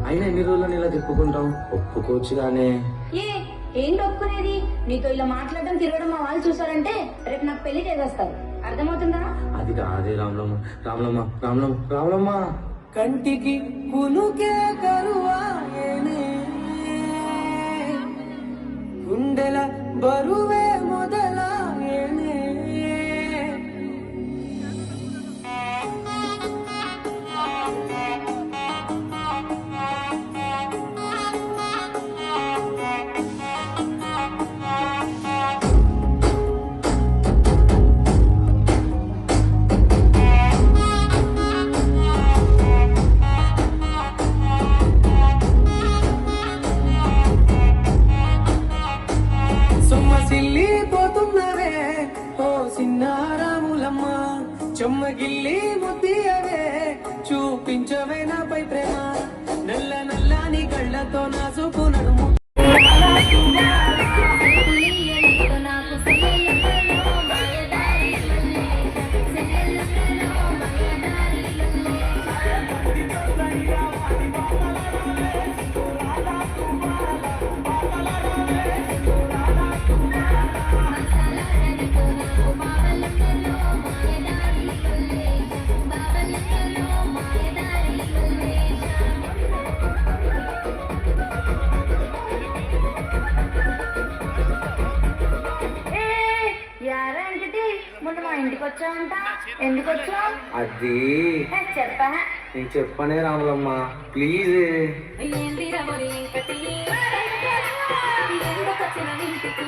అయినా ఎన్ని రోజులని ఇలా తిప్పుకుంటాం, ఒప్పుకోవచ్చు గానే. ఏంటి ఒప్పుకునేది? నీతో ఇలా మాట్లాడడం తిరగడం మా వాళ్ళు చూసారంటే రేపు నాకు పెళ్లి చేసేస్తారు. అర్థమవుతుందా? అది కాదే రాములమ్మ, రాములమ్మ, రాములమ్మ, రాములమ్మ. కంటికి కునుకే కరువాయనే, గుండెల బరువే మొదలాయనే. సొమ్మసిల్లిపోతున్నవే ఓ సిన్నారాములమ్మ, చెమ్మగిల్లి ముద్దియవే చూపించవే నాపై ప్రేమ. నల్ల నల్లని కళ్ళతో నా చూపు నడుము మొన్న మా ఇంటికి వచ్చావంట, ఎందుకు వచ్చావు? అది చెప్పా. నేను చెప్పనే రాములమ్మ, ప్లీజ్. ఏంటి రమరి ఇంకటి ఎందుకు వచ్చిన ఇంటికి?